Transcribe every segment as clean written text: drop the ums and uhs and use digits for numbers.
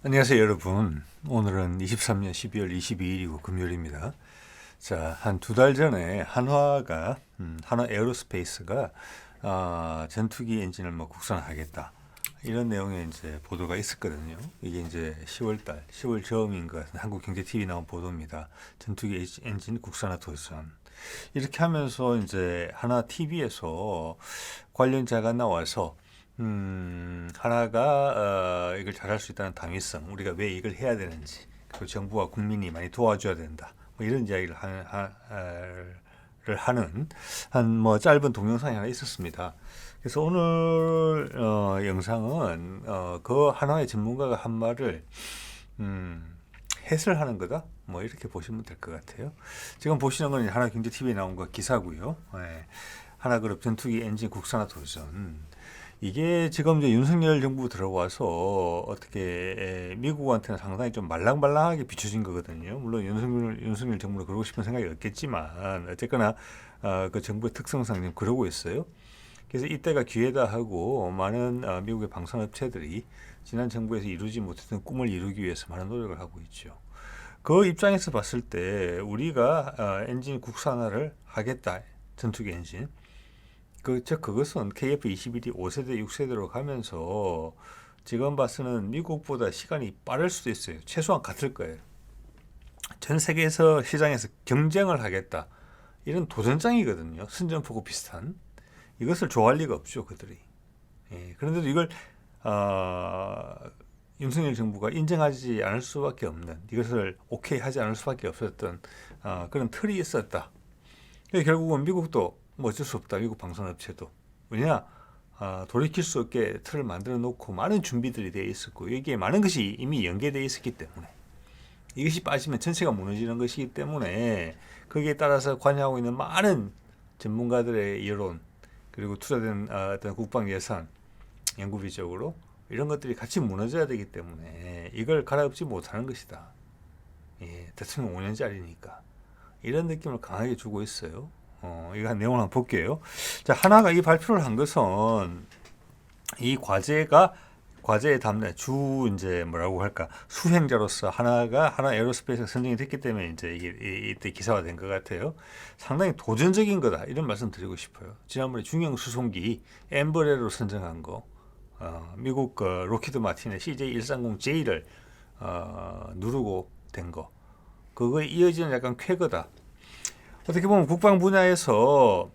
안녕하세요 여러분. 오늘은 23년 12월 22일이고 금요일입니다. 자, 한 두 달 전에 한화 에어로스페이스가 전투기 엔진을 국산화하겠다, 이런 내용의 이제 보도가 있었거든요. 이게 이제 10월 저음인 것 같은 한국경제TV 나온 보도입니다. 전투기 엔진 국산화 도전. 이렇게 하면서 이제 하나 TV에서 관련자가 나와서 하나가 이걸 잘할 수 있다는 당위성, 우리가 왜 이걸 해야 되는지, 그리고 정부와 국민이 많이 도와줘야 된다, 이런 이야기를 하는 한 짧은 동영상이 하나 있었습니다. 그래서 오늘 영상은 그 하나의 전문가가 한 말을 해설하는 거다, 이렇게 보시면 될 것 같아요. 지금 보시는 건 하나경제TV에 나온 거 기사고요. 하나그룹 전투기 엔진 국산화 도전. 이게 지금 이제 윤석열 정부 들어와서 어떻게 미국한테는 상당히 좀 말랑말랑하게 비춰진 거거든요. 물론 윤석열 정부는 그러고 싶은 생각이 없겠지만 어쨌거나 그 정부의 특성상 지금 그러고 있어요. 그래서 이때가 기회다 하고 많은 미국의 방산업체들이 지난 정부에서 이루지 못했던 꿈을 이루기 위해서 많은 노력을 하고 있죠. 그 입장에서 봤을 때 우리가 엔진 국산화를 하겠다, 전투기 엔진. 그것은 KF-21이 5세대, 6세대로 가면서 지금 봐서는 미국보다 시간이 빠를 수도 있어요. 최소한 같을 거예요. 전 세계에서 시장에서 경쟁을 하겠다, 이런 도전장이거든요. 선전포고 비슷한. 이것을 좋아할 리가 없죠, 그들이. 그런데도 이걸 윤석열 정부가 인정하지 않을 수밖에 없는, 이것을 오케이 하지 않을 수밖에 없었던 그런 틀이 있었다. 결국은 미국도 어쩔 수 없다. 미국 방산업체도. 왜냐? 돌이킬 수 없게 틀을 만들어 놓고 많은 준비들이 되어 있었고, 여기에 많은 것이 이미 연계되어 있었기 때문에, 이것이 빠지면 전체가 무너지는 것이기 때문에, 거기에 따라서 관여하고 있는 많은 전문가들의 여론, 그리고 투자된 어떤 국방 예산, 연구비적으로 이런 것들이 같이 무너져야 되기 때문에 이걸 갈아엎지 못하는 것이다. 대통령 5년짜리니까. 이런 느낌을 강하게 주고 있어요. 이거 한 내용을 한번 볼게요. 자, 하나가 이 발표를 한 것은 이 과제에 담는 이제 뭐라고 할까, 수행자로서 하나 에어로스페이스가 선정이 됐기 때문에 이제 이때 기사화 된 것 같아요. 상당히 도전적인 거다, 이런 말씀 드리고 싶어요. 지난번에 중형 수송기 엠브레로 선정한 거, 미국 로키드 마틴의 CJ130J를 누르고 된 거, 그거에 이어지는 약간 쾌거다. 어떻게 보면 국방 분야에서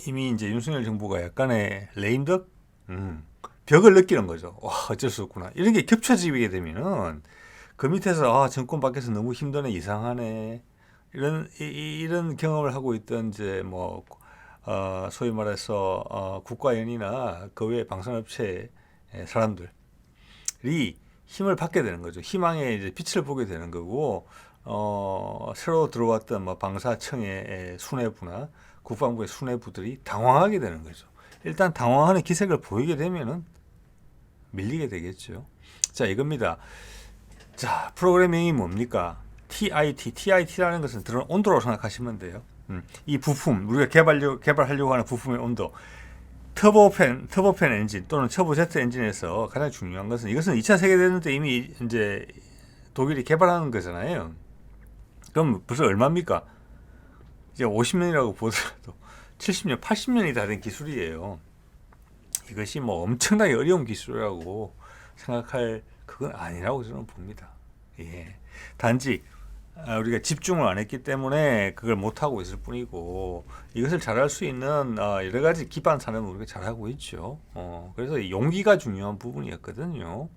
이미 이제 윤석열 정부가 약간의 레임덕, 벽을 느끼는 거죠. 와, 어쩔 수 없구나. 이런 게 겹쳐지게 되면은 그 밑에서 정권 밖에서 너무 힘드네, 이상하네, 이런 경험을 하고 있던 이제 소위 말해서 국가연이나 그 외 방산업체 사람들이 힘을 받게 되는 거죠. 희망의 이제 빛을 보게 되는 거고, 새로 들어왔던 방사청의 수뇌부나 국방부의 수뇌부들이 당황하게 되는 거죠. 일단 당황하는 기색을 보이게 되면은 밀리게 되겠죠. 자, 이겁니다. 자, 프로그래밍이 뭡니까? TIT라는 것은 드론 온도라고 생각하시면 돼요. 이 부품, 우리가 개발하려고 하는 부품의 온도. 터보팬 엔진 또는 터보제트 엔진에서 가장 중요한 것은, 이것은 2차 세계대전 때 이미 이제 독일이 개발하는 거잖아요. 그럼 벌써 얼마입니까? 이제 50년이라고 보더라도 70년, 80년이 다 된 기술이에요. 이것이 엄청나게 어려운 기술이라고 생각할 그건 아니라고 저는 봅니다. 단지 우리가 집중을 안 했기 때문에 그걸 못 하고 있을 뿐이고, 이것을 잘할 수 있는 여러 가지 기반 산업은 우리가 잘하고 있죠. 그래서 용기가 중요한 부분이었거든요.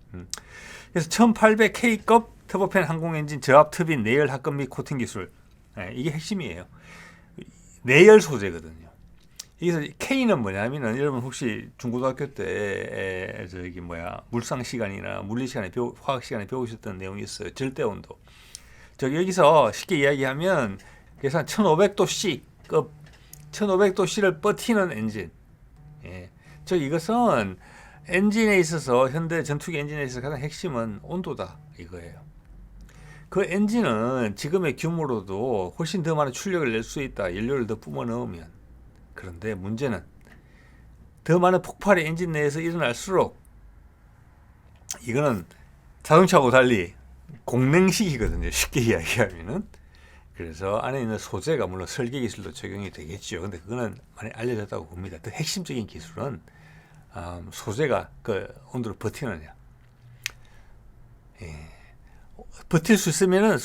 그래서 1800K급 터보팬 항공엔진 저압 터빈 내열 합금 및 코팅 기술, 이게 핵심이에요. 내열 소재거든요. 여기서 K는 뭐냐면은, 여러분 혹시 중고등학교 때 물상 시간이나 물리 시간에 화학 시간에 배우셨던 내용이 있어요. 절대 온도. 여기서 쉽게 이야기하면 계산 1500도 C급, 1500도 C를 버티는 엔진. 이것은 엔진에 있어서, 현대 전투기 엔진에 있어서 가장 핵심은 온도다, 이거예요. 그 엔진은 지금의 규모로도 훨씬 더 많은 출력을 낼 수 있다, 연료를 더 뿜어 넣으면. 그런데 문제는 더 많은 폭발이 엔진 내에서 일어날수록 이거는 자동차하고 달리 공랭식이거든요. 쉽게 이야기하면은. 그래서 안에 있는 소재가 물론 설계 기술도 적용이 되겠죠. 근데 그거는 많이 알려졌다고 봅니다. 더 핵심적인 기술은 소재가 그 온도를 버티느냐. 예. 버틸 수 있으면은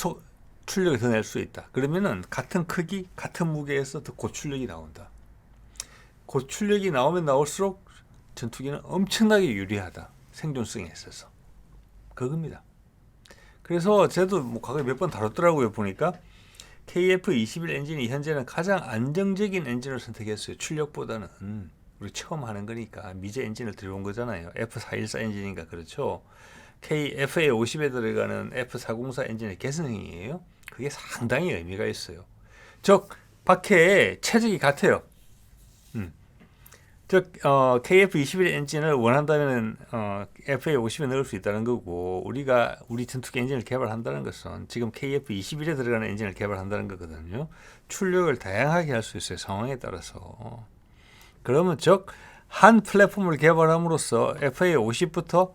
출력을 더 낼 수 있다. 그러면은 같은 크기, 같은 무게에서 더 고출력이 나온다. 고출력이 나오면 나올수록 전투기는 엄청나게 유리하다. 생존성에 있어서. 그겁니다. 그래서 저도 뭐 과거에 몇 번 다뤘더라고요. 보니까 KF-21 엔진이 현재는 가장 안정적인 엔진을 선택했어요. 출력보다는. 우리 처음 하는 거니까 미제 엔진을 들여온 거잖아요. F414 엔진인가 그렇죠. FA50에 들어가는 F404 엔진의 개선형이에요. 그게 상당히 의미가 있어요. 즉 박해에 최적이 같아요. 즉 KF21 엔진을 원한다면 FA50에 넣을 수 있다는 거고 우리 전투기 엔진을 개발한다는 것은 지금 KF21에 들어가는 엔진을 개발한다는 거거든요. 출력을 다양하게 할 수 있어요. 상황에 따라서. 그러면 즉 한 플랫폼을 개발함으로써 FA50부터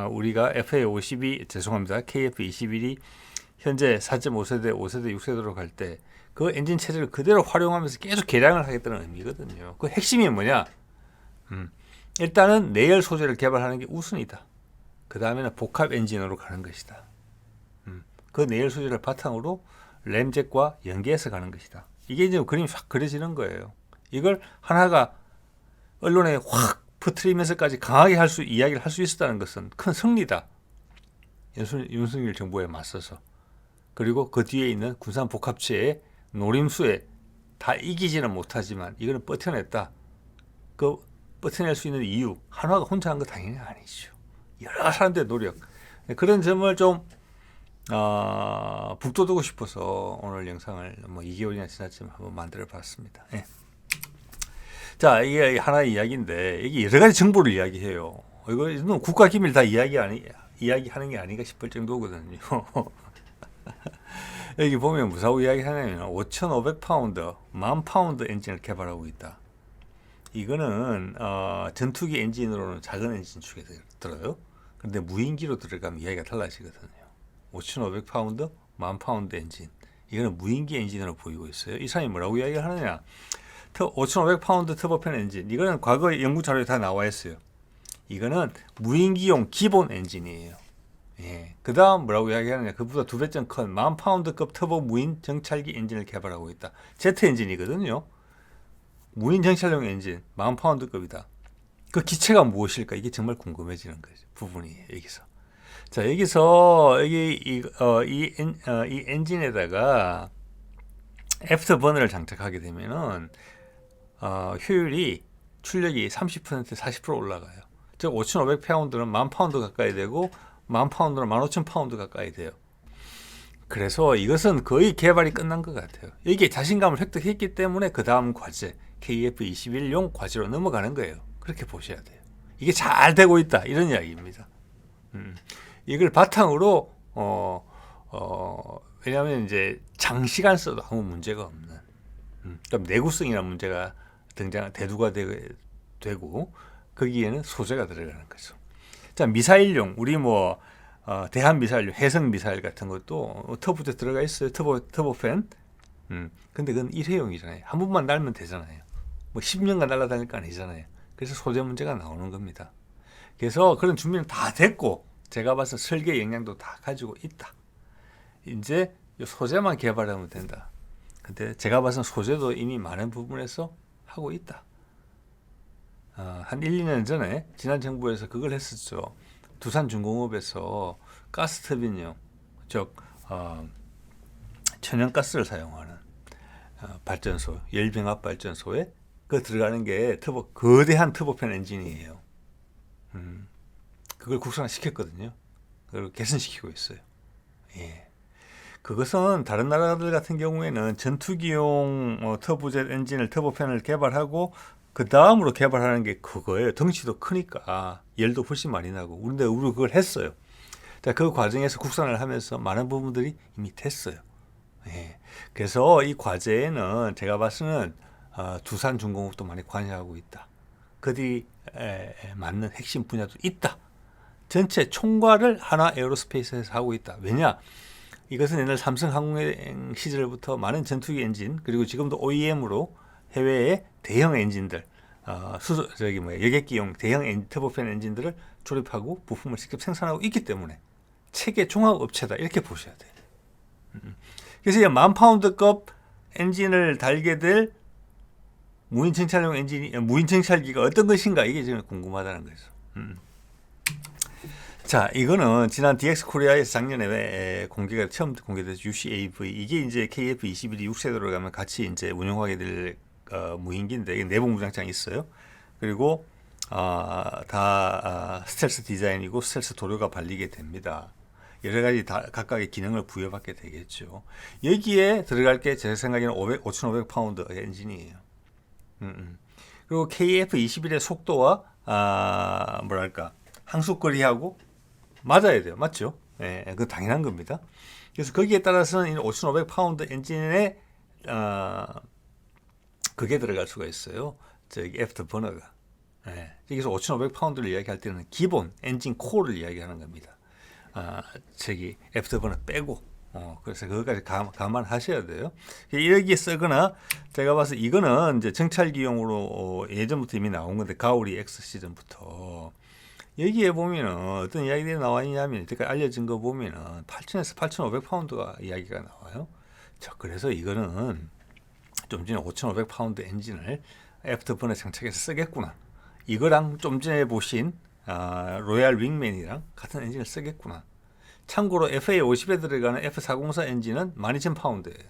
우리가 FA50이 죄송합니다. KF21이 현재 4.5세대, 5세대, 6세대로 갈 때 그 엔진 체제를 그대로 활용하면서 계속 개량을 하겠다는 의미거든요. 그 핵심이 뭐냐? 일단은 내열 소재를 개발하는 게 우선이다. 그 다음에는 복합 엔진으로 가는 것이다. 그 내열 소재를 바탕으로 램잭과 연계해서 가는 것이다. 이게 이제 그림이 확 그려지는 거예요. 이걸 하나가 언론에 확 퍼뜨리면서까지 강하게 이야기를 할 수 있었다는 것은 큰 승리다. 윤석열 정부에 맞서서. 그리고 그 뒤에 있는 군산 복합체의 노림수에 다 이기지는 못하지만 이거는 버텨냈다. 그 버텨낼 수 있는 이유, 한화가 혼자 한 거 당연히 아니죠. 여러 사람들의 노력. 그런 점을 좀 북돋우고 싶어서 오늘 영상을 뭐 2개월이나 지났지만 한번 만들어 봤습니다. 예. 자, 이게 하나의 이야기인데 이게 여러 가지 정보를 이야기해요. 이거는 국가 기밀 다 이야기하는 게 아닌가 싶을 정도거든요. 여기 보면 무사고 이야기하냐면 5,500파운드, 10,000파운드 엔진을 개발하고 있다. 이거는 전투기 엔진으로는 작은 엔진 축에 들어요. 그런데 무인기로 들어가면 이야기가 달라지거든요. 5,500파운드, 10,000파운드 엔진. 이거는 무인기 엔진으로 보이고 있어요. 이 사람이 뭐라고 이야기를 하느냐. 5,500파운드 터보팬 엔진. 이거는 과거 연구 자료에 다 나와 있어요. 이거는 무인기용 기본 엔진이에요. 예. 그 다음 뭐라고 이야기하느냐. 그보다 2배쯤 큰 10,000파운드급 터보 무인 정찰기 엔진을 개발하고 있다. 제트 엔진이거든요. 무인 정찰용 엔진 10,000파운드급이다. 그 기체가 무엇일까? 이게 정말 궁금해지는 거죠. 부분이 여기서. 자, 여기서 이 엔진에다가 애프터버너를 장착하게 되면은 효율이 출력이 30% 40% 올라가요. 즉 5,500파운드는 10,000파운드 가까이 되고 10,000파운드는 15,000파운드 가까이 돼요. 그래서 이것은 거의 개발이 끝난 것 같아요. 이게 자신감을 획득했기 때문에 그 다음 과제 KF21용 과제로 넘어가는 거예요. 그렇게 보셔야 돼요. 이게 잘 되고 있다 이런 이야기입니다. 이걸 바탕으로 왜냐하면 이제 장시간 써도 아무 문제가 없는 그럼 내구성이라는 문제가 대두가 되고 거기에는 소재가 들어가는 거죠. 자, 미사일용 우리 대한 미사일용 해성 미사일 같은 것도 터보제 들어가 있어요. 터보팬. 근데 그건 일회용이잖아요. 한 번만 날면 되잖아요. 10년간 날아다닐 거 아니잖아요. 그래서 소재 문제가 나오는 겁니다. 그래서 그런 준비는 다 됐고 제가 봐서 설계 역량도 다 가지고 있다. 이제 소재만 개발하면 된다. 근데 제가 봐서 소재도 이미 많은 부분에서 하고 있다. 한 1, 2년 전에 지난 정부에서 그걸 했었죠. 두산중공업에서 가스터빈용, 즉 천연가스를 사용하는 발전소, 열병합 발전소에 그 들어가는 게 거대한 터보팬 엔진이에요. 그걸 국산화 시켰거든요. 그걸 개선시키고 있어요. 예. 그것은 다른 나라들 같은 경우에는 전투기용 터보젯 엔진을 터보팬을 개발하고 그 다음으로 개발하는 게 그거예요. 덩치도 크니까 열도 훨씬 많이 나고. 근데 우리 그걸 했어요. 자, 그 과정에서 국산을 하면서 많은 부분들이 이미 됐어요. 예. 그래서 이 과제에는 제가 봐서는 두산중공업도 많이 관여하고 있다. 그들이 맞는 핵심 분야도 있다. 전체 총괄을 한화 에어로스페이스에서 하고 있다. 왜냐? 이것은 옛날 삼성 항공 시절부터 많은 전투기 엔진 그리고 지금도 OEM으로 해외의 대형 엔진들 여객기용 대형 터보팬 엔진들을 조립하고 부품을 직접 생산하고 있기 때문에 체계 종합 업체다 이렇게 보셔야 돼요. 그래서 이 10,000파운드급 엔진을 달게 될 무인 정찰기가 어떤 것인가 이게 지금 궁금하다는 거죠. 자, 이거는 지난 DX 코리아에서 작년에 처음 공개돼서 UCAV 이게 이제 KF-21이 6세대로 가면 같이 이제 운영하게 될 무인기인데 내부 무장창이 있어요. 그리고 스텔스 디자인이고 스텔스 도료가 발리게 됩니다. 여러 가지 각각의 기능을 부여받게 되겠죠. 여기에 들어갈 게 제 생각에는 5,500파운드 엔진이에요. 그리고 KF-21의 속도와 항속거리하고 맞아야 돼요. 맞죠? 예, 그건 당연한 겁니다. 그래서 거기에 따라서는 5,500파운드 엔진에 그게 들어갈 수가 있어요. 저기 애프터버너가. 예, 여기서 5,500파운드를 이야기할 때는 기본 엔진 코어를 이야기하는 겁니다. 애프터버너 빼고. 그래서 그것까지 감안하셔야 돼요. 이렇게 쓰거나 제가 봐서 이거는 이제 정찰기용으로 예전부터 이미 나온 건데 가오리 X 시즌부터 여기에 보면은 어떤 이야기들이 나와 있냐면 여태까지 알려진 거 보면은 8,000에서 8,500파운드가 이야기가 나와요. 자, 그래서 이거는 좀 전에 5,500파운드 엔진을 애프터버너 장착해서 쓰겠구나. 이거랑 좀 전에 보신 로얄 윙맨이랑 같은 엔진을 쓰겠구나. 참고로 FA50에 들어가는 F404 엔진은 12,000파운드예요.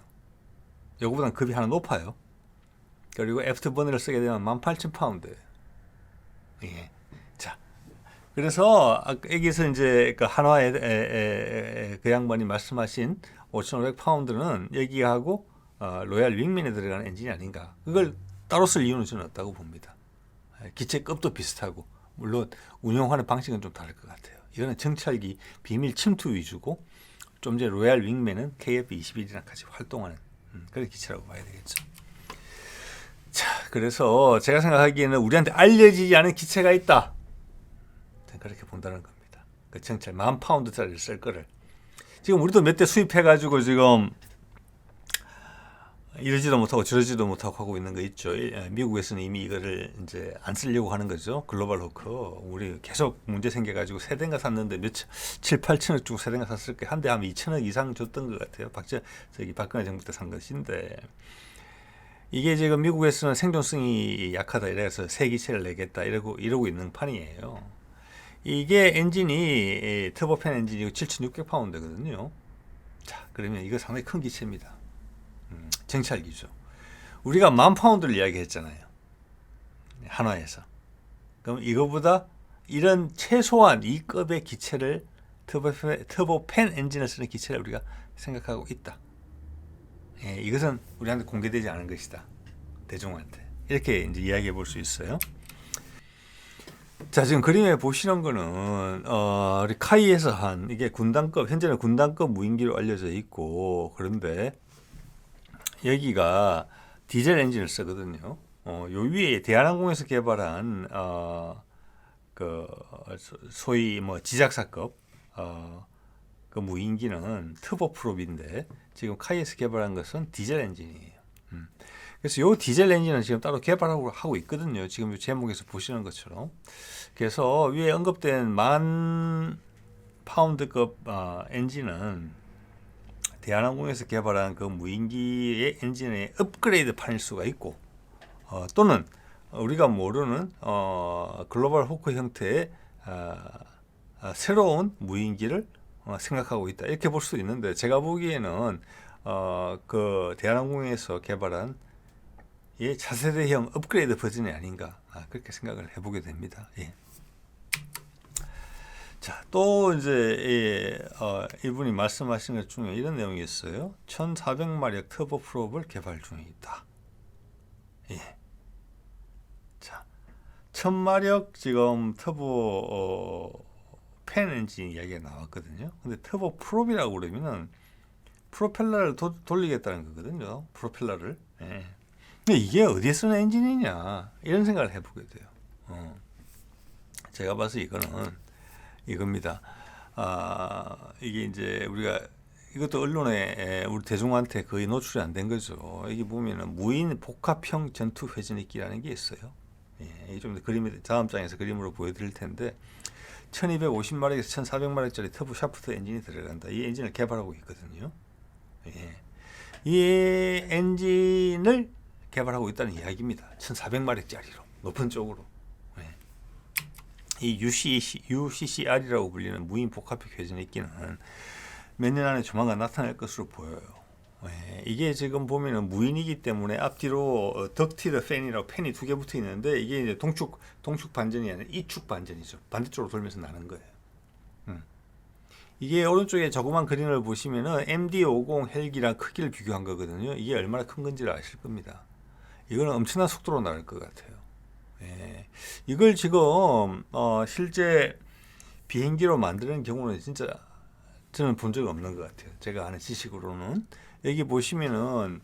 이거보다는 급이 하나 높아요. 그리고 애프터버너를 쓰게 되면 18,000파운드예요. 예. 자, 그래서 여기서 이제 그 한화의 그 양반이 말씀하신 5,500파운드는 여기하고 로얄 윙맨에 들어가는 엔진이 아닌가. 그걸 따로 쓸 이유는 저는 없다고 봅니다. 기체급도 비슷하고 물론 운영하는 방식은 좀 다를 것 같아요. 이거는 정찰기 비밀 침투 위주고 좀 전에 로얄 윙맨은 KF-21이랑 같이 활동하는 그런 기체라고 봐야 되겠죠. 자, 그래서 제가 생각하기에는 우리한테 알려지지 않은 기체가 있다. 저는 그렇게 본다는 겁니다. 그 정찰 10,000파운드짜리를 쓸 거를 지금 우리도 몇 대 수입해가지고 지금 이러지도 못하고 저러지도 못하고 하고 있는 거 있죠. 미국에서는 이미 이거를 이제 안 쓰려고 하는 거죠. 글로벌 호크. 우리 계속 문제 생겨가지고 세 대인가 샀는데 7, 8천억 주고 세 대인가 샀을 때 한 대 하면 2천억 이상 줬던 것 같아요. 박근혜 정부 때 산 것인데 이게 지금 미국에서는 생존성이 약하다 이래서 새 기체를 내겠다 이러고 있는 판이에요. 이게 엔진이 터보팬 엔진이고 7,600파운드거든요. 자, 그러면 이거 상당히 큰 기체입니다. 정찰기죠. 우리가 10,000파운드를 이야기했잖아요. 한화에서. 그럼 이거보다 이런 최소한 이 급의 기체를 터보팬 엔진을 쓰는 기체를 우리가 생각하고 있다. 예, 이것은 우리한테 공개되지 않은 것이다. 대중한테. 이렇게 이제 이야기해 볼 수 있어요. 자, 지금 그림에 보시는 거는 우리 카이에서 한 이게 현재는 군단급 무인기로 알려져 있고 그런데 여기가 디젤 엔진을 쓰거든요. 요 위에 대한항공에서 개발한 그 소위 지작사급 그 무인기는 터보프롭인데 지금 카이에서 개발한 것은 디젤 엔진이에요. 그래서 요 디젤 엔진은 지금 따로 개발하고 있거든요. 지금 이 제목에서 보시는 것처럼. 그래서 위에 언급된 10,000파운드급 엔진은 대한항공에서 개발한 그 무인기의 엔진의 업그레이드 판일 수가 있고 또는 우리가 모르는 글로벌 호크 형태의 새로운 무인기를 생각하고 있다 이렇게 볼 수 있는데 제가 보기에는 그 대한항공에서 개발한 이 차세대형 업그레이드 버전이 아닌가 그렇게 생각을 해보게 됩니다. 예. 자, 또 이제 이분이 말씀하신 것 중에 이런 내용이 있어요. 1,400마력 터보 프롭을 개발 중에 있다. 예. 자, 1,000마력 지금 터보 팬 엔진 이야기가 나왔거든요. 근데 터보 프롭이라고 그러면은 프로펠러를 돌리겠다는 거거든요. 프로펠러를. 예. 근데 이게 어디에 쓰는 엔진이냐 이런 생각을 해보게 돼요. 제가 봐서 이거는 이겁니다. 이게 이제 우리가 이것도 언론에 우리 대중한테 거의 노출이 안 된 거죠. 여기 보면은 무인 복합형 전투 회전익기라는 게 있어요. 예, 좀 그림이 다음 장에서 그림으로 보여드릴 텐데 1250마력에서 1400마력짜리 터보 샤프트 엔진이 들어간다. 이 엔진을 개발하고 있거든요. 예. 이 엔진을 개발하고 있다는 이야기입니다. 1400마력짜리로 높은 쪽으로. 예. 이 UCCR이라고 불리는 무인 복합형 회전익기는 몇 년 안에 조만간 나타날 것으로 보여요. 예, 이게 지금 보면은 무인이기 때문에 앞뒤로 덕티드 팬이라고 팬이 두 개 붙어 있는데 이게 이제 동축 반전이 아니라 이축 반전이죠. 반대쪽으로 돌면서 나는 거예요. 이게 오른쪽에 조그만 그림을 보시면은 MD-50 헬기랑 크기를 비교한 거거든요. 이게 얼마나 큰 건지를 아실 겁니다. 이거는 엄청난 속도로 나갈 것 같아요. 예, 이걸 지금 실제 비행기로 만드는 경우는 진짜 저는 본 적이 없는 것 같아요. 제가 아는 지식으로는. 여기 보시면은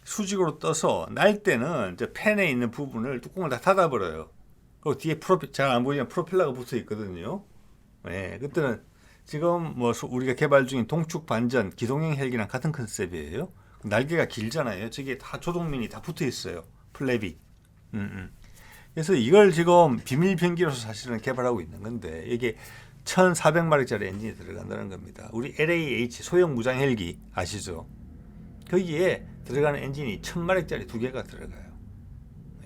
수직으로 떠서 날 때는 저 팬에 있는 부분을 뚜껑을 다 닫아버려요. 그리고 뒤에 잘 안 보이지만 프로펠러가 붙어 있거든요. 네, 그때는 지금 뭐 우리가 개발 중인 동축 반전 기동형 헬기랑 같은 컨셉이에요. 날개가 길잖아요. 저게 다 조종민이 다 붙어 있어요. 플랩이. 그래서 이걸 지금 비밀 비행기로서 사실은 개발하고 있는 건데 이게 1400마력짜리 엔진이 들어간다는 겁니다. 우리 LAH 소형 무장 헬기 아시죠? 거기에 들어가는 엔진이 1000마력짜리 두 개가 들어가요.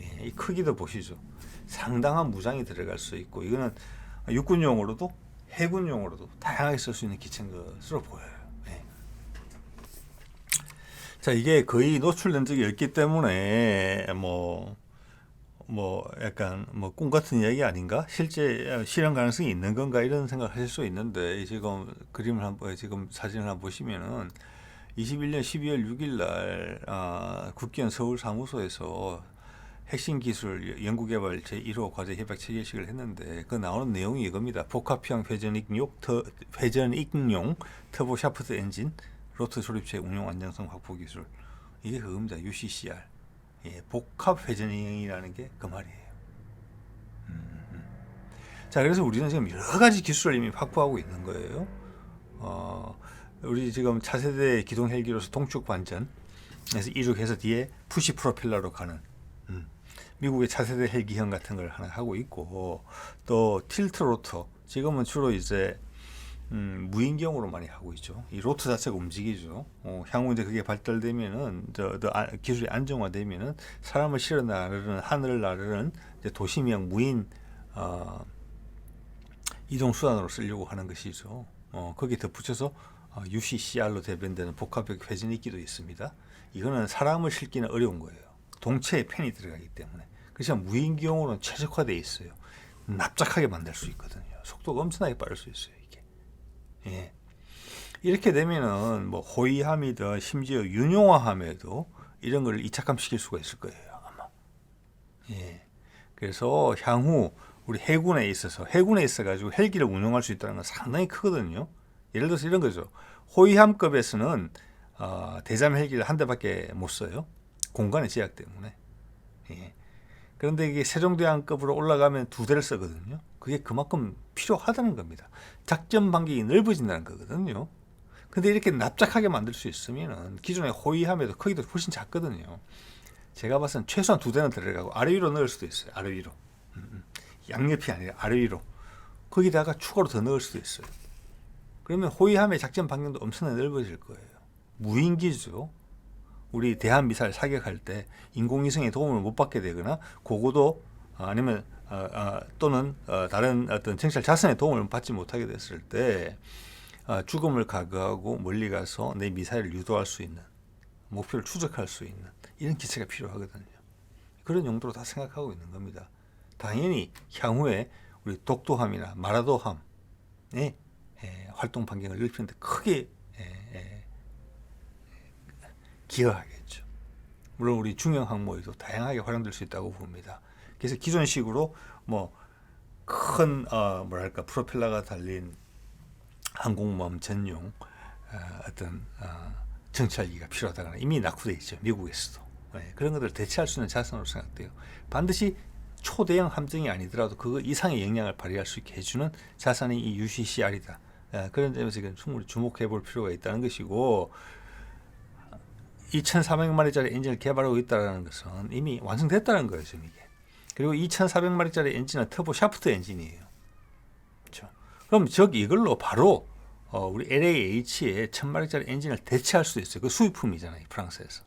예, 이 크기도 보시죠. 상당한 무장이 들어갈 수 있고 이거는 육군용으로도 해군용으로도 다양하게 쓸 수 있는 기체인 것으로 보여요. 예. 자, 이게 거의 노출된 적이 없기 때문에 약간 꿈 같은 이야기 아닌가? 실제 실현 가능성이 있는 건가? 이런 생각을 하실 수 있는데 지금 지금 사진을 한번 보시면은 21년 12월 6일 날 국기원 서울 사무소에서 핵심 기술 연구개발 제1호 과제 협약 체결식을 했는데 그 나오는 내용이 이겁니다. 복합형 회전익용 터보 샤프트 엔진 로터 조립체 운용 안정성 확보 기술 이게 그겁니다. UCCR. 예, 복합 회전형이라는 게 그 말이에요. 자, 그래서 우리는 지금 여러 가지 기술을 이미 확보하고 있는 거예요. 우리 지금 차세대 기동 헬기로서 동축 반전에서 이륙해서 뒤에 푸시 프로펠러로 가는 미국의 차세대 헬기형 같은 걸 하나 하고 있고 또 틸트 로터 지금은 주로 이제 무인경으로 많이 하고 있죠. 이 로터 자체가 움직이죠. 향후 이제 그게 발달되면은 기술이 안정화되면은 사람을 실어 나르는 하늘을 나르는 이제 도심형 무인 이동 수단으로 쓰려고 하는 것이죠. 거기에 덧붙여서 UCCR로 대변되는 복합형 회전익기도 있습니다. 이거는 사람을 실기는 어려운 거예요. 동체에 팬이 들어가기 때문에. 그래서 무인기용으로는 최적화되어 있어요. 납작하게 만들 수 있거든요. 속도가 엄청나게 빠를 수 있어요. 이게. 예. 이렇게 되면은 뭐 호위함이든 심지어 윤용화함에도 이런 걸 이착함시킬 수가 있을 거예요. 아마. 예. 그래서 향후 우리 해군에 있어가지고 헬기를 운용할 수 있다는 건 상당히 크거든요. 예를 들어서 이런 거죠. 호위함급에서는 대잠 헬기를 한 대밖에 못 써요. 공간의 제약 때문에. 예. 그런데 이게 세종대왕급으로 올라가면 두 대를 쓰거든요. 그게 그만큼 필요하다는 겁니다. 작전 반경이 넓어진다는 거거든요. 근데 이렇게 납작하게 만들 수 있으면 기존의 호위함에도 크기도 훨씬 작거든요. 제가 봤을 땐 최소한 두 대는 들어가고 아래 위로 넣을 수도 있어요. 아래 위로. 양옆이 아니라 아래 위로. 거기다가 추가로 더 넣을 수도 있어요. 그러면 호위함의 작전 반경도 엄청나게 넓어질 거예요. 무인기죠. 우리 대한미사일 사격할 때 인공위성의 도움을 못 받게 되거나 고고도 아니면 또는 다른 어떤 정찰 자선의 도움을 받지 못하게 됐을 때 죽음을 각오하고 멀리 가서 내 미사일을 유도할 수 있는 목표를 추적할 수 있는 이런 기체가 필요하거든요. 그런 용도로 다 생각하고 있는 겁니다. 당연히 향후에 우리 독도함이나 마라도함의 활동 반경을 넓히는데 크게 기여하겠죠. 물론 우리 중형 항모에도 다양하게 활용될 수 있다고 봅니다. 그래서 기존식으로 뭐 큰 프로펠러가 달린 항공모함 전용 어떤 정찰기가 필요하다거나 이미 낙후되어 있죠. 미국에서도. 그런 것들을 대체할 수 있는 자산으로 생각돼요. 반드시 초대형 함정이 아니더라도 그거 이상의 영향을 발휘할 수 있게 해주는 자산이 이 UCCR이다. 그런 점에서 충분히 주목해 볼 필요가 있다는 것이고, 2,400마리짜리 엔진을 개발하고 있다는 것은 이미 완성됐다는 거예요, 지금 이게. 그리고 2,400마리짜리 엔진은 터보 샤프트 엔진이에요. 그렇죠? 그럼 이걸로 바로 우리 LAH의 1,000마리짜리 엔진을 대체할 수 있어요. 그 수입품이잖아요, 프랑스에서.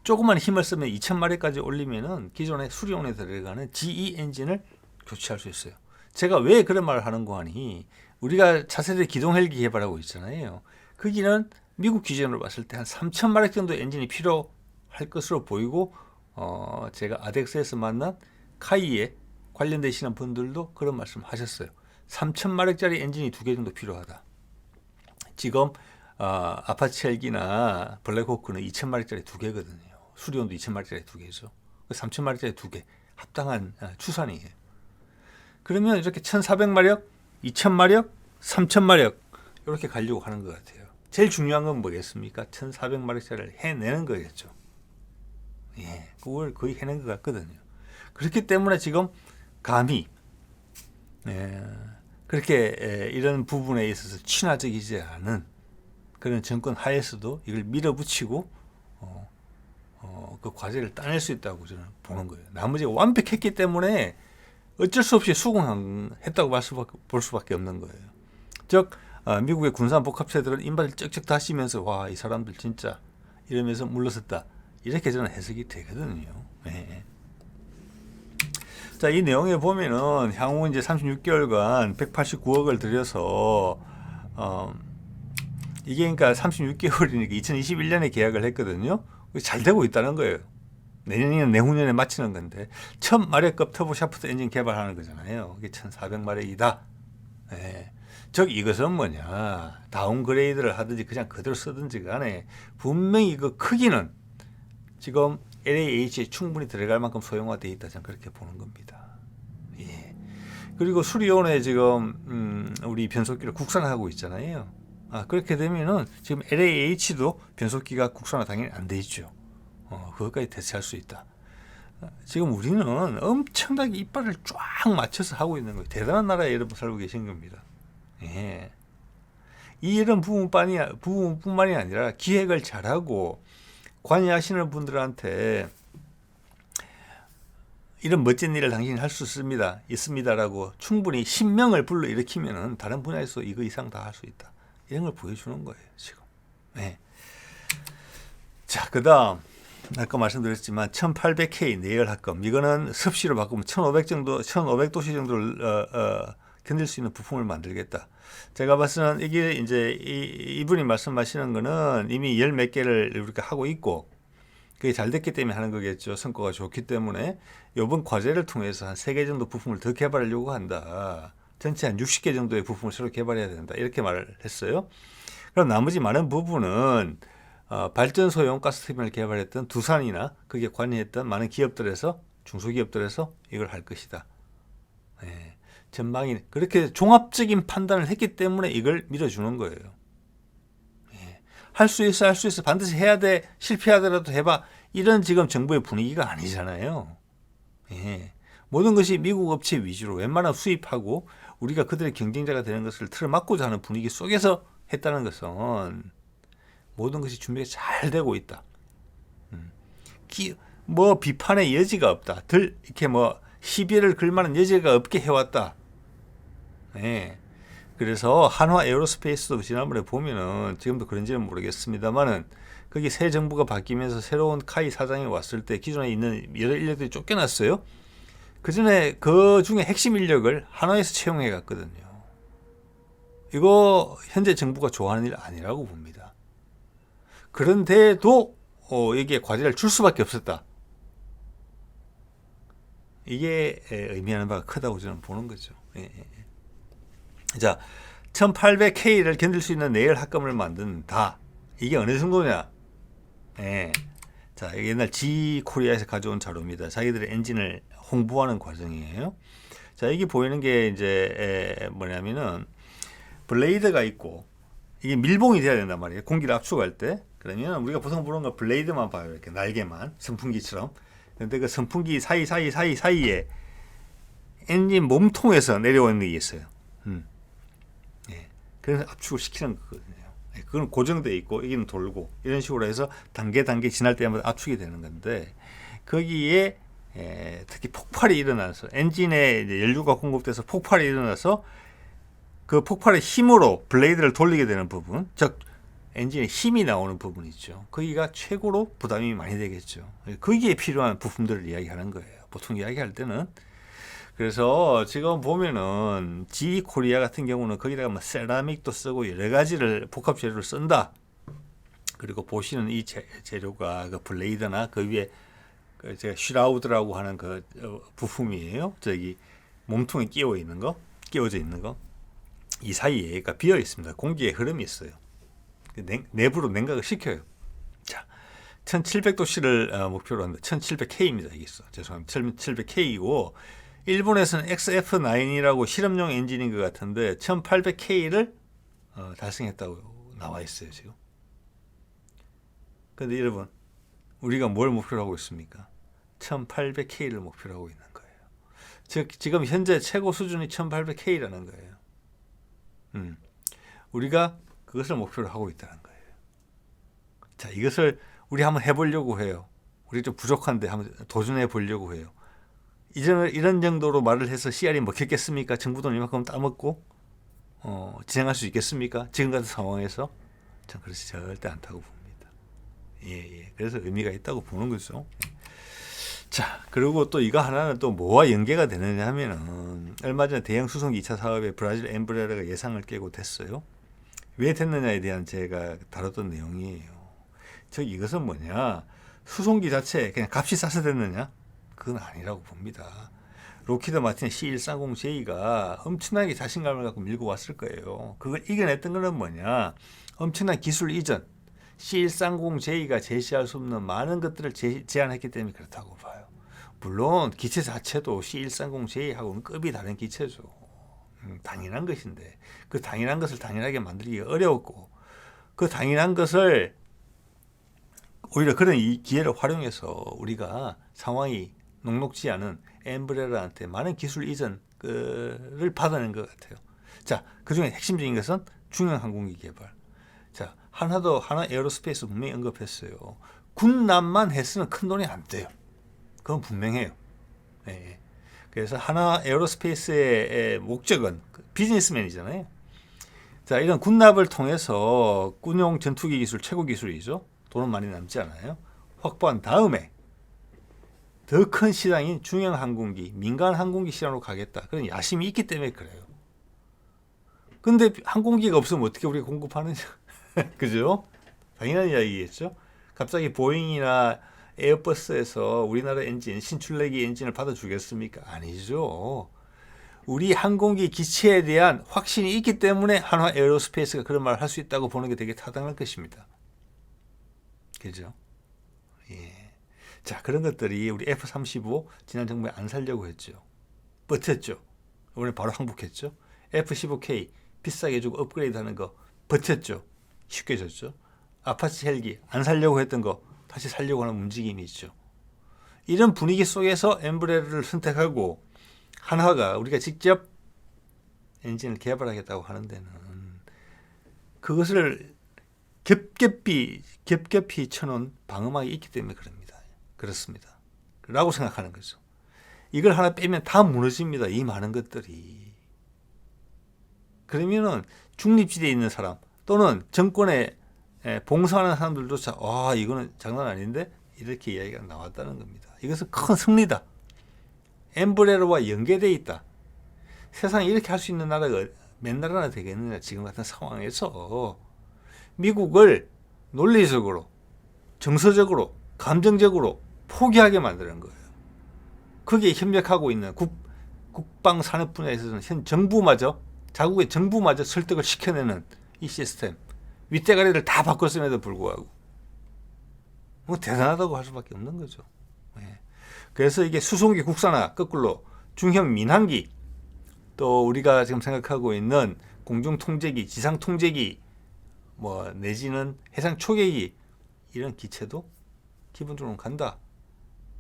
조금만 힘을 쓰면 2,000마리까지 올리면은 기존의 수리온에 들어가는 GE 엔진을 교체할 수 있어요. 제가 왜 그런 말을 하는가 하니, 우리가 차세대 기동 헬기 개발하고 있잖아요. 거기는 미국 기준으로 봤을 때 한 3,000마력 정도 엔진이 필요할 것으로 보이고, 제가 아덱스에서 만난 카이에 관련되시는 분들도 그런 말씀 하셨어요. 3,000마력짜리 엔진이 2개 정도 필요하다. 지금 아파치 헬기나 블랙호크는 2,000마력짜리 2개거든요. 수리온도 2,000마력짜리 2개죠. 3,000마력짜리 2개 합당한 추산이에요. 그러면 이렇게 1,400마력, 2,000마력, 3,000마력 이렇게 가려고 하는 것 같아요. 제일 중요한 건 뭐겠습니까? 1,400마력짜리를 해내는 거겠죠. 예, 그걸 거의 해낸 것 같거든요. 그렇기 때문에 지금 감히 그렇게 이런 부분에 있어서 친화적이지 않은 그런 정권 하에서도 이걸 밀어붙이고 그 과제를 따낼 수 있다고 저는 보는 거예요. 나머지가 완벽했기 때문에 어쩔 수 없이 수긍했다고 볼 수밖에 없는 거예요. 즉 미국의 군사복합체들은 인발을 쩍쩍 다시면서 와, 이 사람들 진짜 이러면서 물러섰다, 이렇게 저는 해석이 되거든요. 네. 자, 이 내용에 보면은 향후 이제 36개월간 189억을 들여서 이게 그러니까 36개월이니까 2021년에 계약을 했거든요. 잘 되고 있다는 거예요. 내년이나 내후년에 마치는 건데 1,000마력급 터보 샤프트 엔진 개발하는 거잖아요. 이게 1,400마력이다. 네. 즉 이것은 뭐냐, 다운그레이드를 하든지 그냥 그대로 쓰든지 간에 분명히 그 크기는 지금 LAH에 충분히 들어갈 만큼 소형화되어 있다, 저는 그렇게 보는 겁니다. 예. 그리고 수리온에 지금 우리 변속기를 국산화하고 있잖아요. 그렇게 되면은 지금 LAH도 변속기가 국산화 당연히 안 돼 있죠. 그것까지 대체할 수 있다. 지금 우리는 엄청나게 이빨을 쫙 맞춰서 하고 있는 거예요. 대단한 나라에 여러분 살고 계신 겁니다. 예. 이런 부분뿐만이 아니라 기획을 잘하고 관여하시는 분들한테 이런 멋진 일을 당신이 할 수 있습니다라고 충분히 신명을 불러일으키면은 다른 분야에서 이거 이상 다 할 수 있다, 이런 걸 보여주는 거예요, 지금. 네. 자, 그 다음 아까 말씀드렸지만 1800K 내열 합금, 이거는 섭씨로 바꾸면 1500도시 정도를 견딜 수 있는 부품을 만들겠다. 제가 봤을 때는 이게 이제 이분이 말씀하시는 거는 이미 열 몇 개를 우리가 하고 있고 그게 잘 됐기 때문에 하는 거겠죠. 성과가 좋기 때문에 이번 과제를 통해서 한 3개 정도 부품을 더 개발하려고 한다. 전체 한 60개 정도의 부품을 새로 개발해야 된다, 이렇게 말을 했어요. 그럼 나머지 많은 부분은 발전소용 가스터빈을 개발했던 두산이나 그게 관여했던 많은 기업들에서, 중소기업들에서 이걸 할 것이다. 네. 전망이 그렇게 종합적인 판단을 했기 때문에 이걸 밀어주는 거예요. 네. 할 수 있어, 반드시 해야 돼, 실패하더라도 해봐, 이런 지금 정부의 분위기가 아니잖아요. 네. 모든 것이 미국 업체 위주로 웬만하면 수입하고 우리가 그들의 경쟁자가 되는 것을 틀어막고자 하는 분위기 속에서 했다는 것은 모든 것이 준비가 잘 되고 있다. 뭐 비판의 여지가 없다. 이렇게 뭐 시비를 걸 만한 여지가 없게 해왔다. 네. 그래서 한화 에어로스페이스도 지난번에 보면은 지금도 그런지는 모르겠습니다만은 거기 새 정부가 바뀌면서 새로운 카이 사장이 왔을 때 기존에 있는 여러 인력들이 쫓겨났어요. 그 중에 핵심 인력을 한화에서 채용해 갔거든요. 이거 현재 정부가 좋아하는 일 아니라고 봅니다. 그런데도 이게 과제를 줄 수밖에 없었다. 이게 의미하는 바가 크다고 저는 보는 거죠. 예. 자, 1800K를 견딜 수 있는 내열 합금을 만든다. 이게 어느 정도냐? 예. 자, 옛날 G코리아에서 가져온 자료입니다. 자기들의 엔진을 홍보하는 과정이에요. 자, 여기 보이는 게 이제 뭐냐면은 블레이드가 있고 이게 밀봉이 돼야 된단 말이에요. 공기를 압축할 때. 그러면 우리가 보통 보는 거 블레이드만 봐요. 이렇게 날개만, 선풍기처럼. 근데 그 선풍기 사이에 엔진 몸통에서 내려오는 게 있어요. 예. 그래서 압축을 시키는 거거든요. 예. 그건 고정되어 있고 여기는 돌고 이런 식으로 해서 단계 지날 때마다 압축이 되는 건데 거기에 특히 폭발이 일어나서 엔진에 이제 연료가 공급돼서 폭발이 일어나서 그 폭발의 힘으로 블레이드를 돌리게 되는 부분, 즉 엔진에 힘이 나오는 부분 있죠. 거기가 최고로 부담이 많이 되겠죠. 거기에 필요한 부품들을 이야기하는 거예요. 보통 이야기할 때는. 그래서 지금 보면은 GE 코리아 같은 경우는 거기다가 뭐 세라믹도 쓰고 여러 가지를 복합 재료를 쓴다. 그리고 보시는 이 재료가 그 블레이드나 그 위에 그 제가 슈라우드라고 하는 그 부품이에요. 저기 몸통에 끼워져 있는 거. 이 사이에 그러니까 비어 있습니다. 공기의 흐름이 있어요. 내부로 냉각을 시켜요. 자, 1700도씨를 목표로 한다. 1700K입니다. 이게 있어. 죄송합니다. 1700K이고 일본에서는 XF9이라고 실험용 엔진인 것 같은데 1800K를 달성했다고 나와 있어요. 지금. 근데 여러분, 우리가 뭘 목표로 하고 있습니까? 1800K를 목표로 하고 있는 거예요. 즉 지금 현재 최고 수준이 1800K라는 거예요. 우리가 그것을 목표로 하고 있다는 거예요. 자, 이것을 우리 한번 해보려고 해요. 우리 좀 부족한데 한번 도전해 보려고 해요. 이런 정도로 말을 해서 CR이 먹혔겠습니까? 정부 돈 이만큼 따먹고 진행할 수 있겠습니까? 지금 같은 상황에서? 전 그렇지 절대 않다고 봅니다. 예. 그래서 의미가 있다고 보는 거죠. 자, 그리고 또 이거 하나는 또 뭐와 연계가 되느냐 하면은 얼마 전에 대형 수송기 2차 사업에 브라질 엠브레라가 예상을 깨고 됐어요. 왜 됐느냐에 대한 제가 다뤘던 내용이에요. 즉 이것은 뭐냐, 수송기 자체 그냥 값이 싸서 됐느냐? 그건 아니라고 봅니다. 로키드 마틴 C130J가 엄청나게 자신감을 갖고 밀고 왔을 거예요. 그걸 이겨냈던 거는 뭐냐, 엄청난 기술 이전, C130J가 제시할 수 없는 많은 것들을 제안했기 때문에 그렇다고 봐요. 물론 기체 자체도 C130J하고는 급이 다른 기체죠. 당연한 것인데 그 당연한 것을 당연하게 만들기가 어려웠고, 그 당연한 것을 오히려 그런 이 기회를 활용해서 우리가 상황이 녹록지 않은 엠브레라한테 많은 기술 이전을 받아낸 것 같아요. 자, 그중에 핵심적인 것은 중형 항공기 개발. 자, 하나 에어로스페이스 분명히 언급했어요. 군남만 해서는 큰 돈이 안 돼요. 그건 분명해요. 네. 그래서 하나 에어로스페이스의 목적은 비즈니스맨이잖아요. 자, 이런 군납을 통해서 군용 전투기 기술, 최고 기술이죠. 돈은 많이 남지 않아요. 확보한 다음에 더 큰 시장인 중형 항공기, 민간 항공기 시장으로 가겠다. 그런 야심이 있기 때문에 그래요. 근데 항공기가 없으면 어떻게 우리가 공급하느냐. 그죠? 당연한 이야기겠죠. 갑자기 보잉이나 에어버스에서 우리나라 엔진, 신출내기 엔진을 받아주겠습니까? 아니죠. 우리 항공기 기체에 대한 확신이 있기 때문에 한화 에어로스페이스가 그런 말을 할 수 있다고 보는 게 되게 타당할 것입니다. 그죠? 예. 자, 그런 것들이 우리 F-35 지난 정부에 안 살려고 했죠. 버텼죠. 이번에 바로 항복했죠. F-15K 비싸게 주고 업그레이드 하는 거 버텼죠. 쉽게 줬죠. 아파치 헬기 안 살려고 했던 거 다시 살려고 하는 움직임이 있죠. 이런 분위기 속에서 엠브레를 선택하고 한화가 우리가 직접 엔진을 개발하겠다고 하는 데는 그것을 겹겹이 쳐놓은 방어막이 있기 때문에 그렇습니다. 라고 생각하는 거죠. 이걸 하나 빼면 다 무너집니다. 이 많은 것들이. 그러면은 중립지대에 있는 사람 또는 정권에 봉사하는 사람들조차 이거는 장난 아닌데 이렇게 이야기가 나왔다는 겁니다. 이것은 큰 승리다. 엠브레라와 연계되어 있다. 세상에 이렇게 할 수 있는 나라가 몇 나라나 되겠느냐. 지금 같은 상황에서 미국을 논리적으로, 정서적으로, 감정적으로 포기하게 만드는 거예요. 거기에 협력하고 있는 국방산업 분야에서는 현 정부마저, 자국의 정부마저 설득을 시켜내는 이 시스템, 윗대가리를 다 바꿨음에도 불구하고 뭐 대단하다고 할 수밖에 없는 거죠. 예. 그래서 이게 수송기 국산화, 거꾸로 중형 민항기, 또 우리가 지금 생각하고 있는 공중 통제기, 지상 통제기, 뭐 내지는 해상 초계기, 이런 기체도 기본적으로 간다.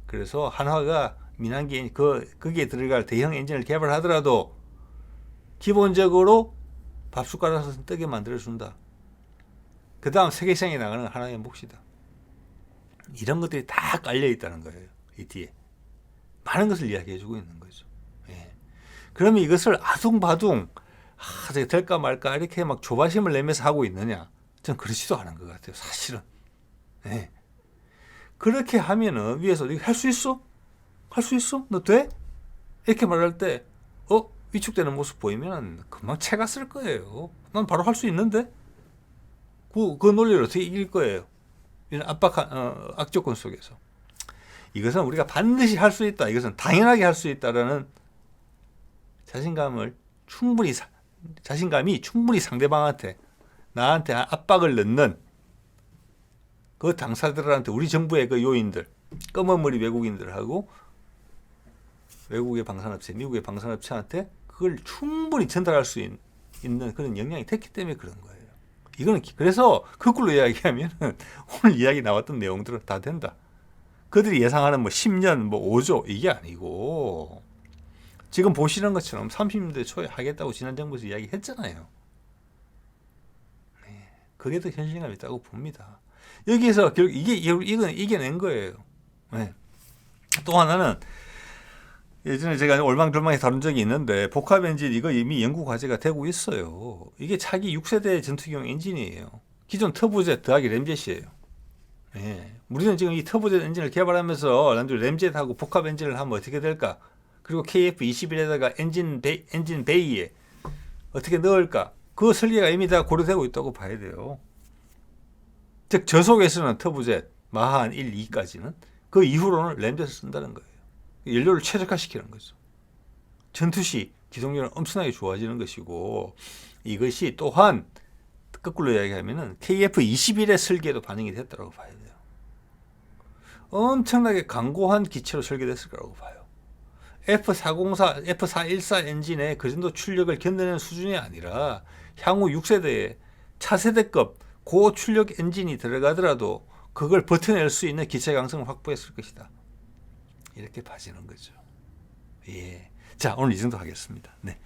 그래서 한화가 민항기 거기에 들어갈 대형 엔진을 개발하더라도 기본적으로 밥숟가락에서 뜨게 만들어준다. 그 다음 세계시장에 나가는 하나의 몫이다. 이런 것들이 다 깔려 있다는 거예요. 이 뒤에 많은 것을 이야기해주고 있는 거죠. 예. 그러면 이것을 아둥바둥 저게 될까 말까 이렇게 막 조바심을 내면서 하고 있느냐? 전 그렇지도 않은 것 같아요. 사실은. 예. 그렇게 하면은 위에서 이거 할 수 있어? 할 수 있어? 너 돼? 이렇게 말할 때 위축되는 모습 보이면 금방 채가 쓸 거예요. 난 바로 할 수 있는데? 그 논리를 어떻게 이길 거예요? 이런 악조건 속에서. 이것은 우리가 반드시 할 수 있다. 이것은 당연하게 할 수 있다라는 자신감이 충분히 상대방한테, 나한테 압박을 넣는 그 당사자들한테, 우리 정부의 그 요인들, 검은 머리 외국인들하고 외국의 방산업체, 미국의 방산업체한테 그걸 충분히 전달할 수 있는 그런 역량이 됐기 때문에 그런 거예요. 이거는 그래서 거꾸로 이야기하면 오늘 이야기 나왔던 내용들은 다 된다. 그들이 예상하는 10년 5조 이게 아니고 지금 보시는 것처럼 30년대 초에 하겠다고 지난 정부에서 이야기했잖아요. 네, 그게 더 현실감이 있다고 봅니다. 여기에서 결국 이건 이겨낸 거예요. 네. 또 하나는 예전에 제가 올망졸망에 다룬 적이 있는데 복합 엔진 이거 이미 연구 과제가 되고 있어요. 이게 차기 6세대 전투기용 엔진이에요. 기존 터보젯 더하기 램젯이에요. 예. 우리는 지금 이 터보젯 엔진을 개발하면서 램젯하고 복합 엔진을 하면 어떻게 될까? 그리고 KF21에다가 엔진 베이에 어떻게 넣을까? 그 설계가 이미 다 고려되고 있다고 봐야 돼요. 즉 저속에서는 터보젯 마하 1, 2까지는 그 이후로는 램젯을 쓴다는 거예요. 연료를 최적화시키는 거죠. 전투 시 기동력은 엄청나게 좋아지는 것이고 이것이 또한 거꾸로 이야기하면은 KF21의 설계에도 반영이 됐다고 봐야 돼요. 엄청나게 강고한 기체로 설계됐을 거라고 봐요. F404, F414 엔진의 그 정도 출력을 견뎌내는 수준이 아니라 향후 6세대의 차세대급 고출력 엔진이 들어가더라도 그걸 버텨낼 수 있는 기체 강성을 확보했을 것이다. 이렇게 봐지는 거죠. 예. 자, 오늘 이 정도 하겠습니다. 네.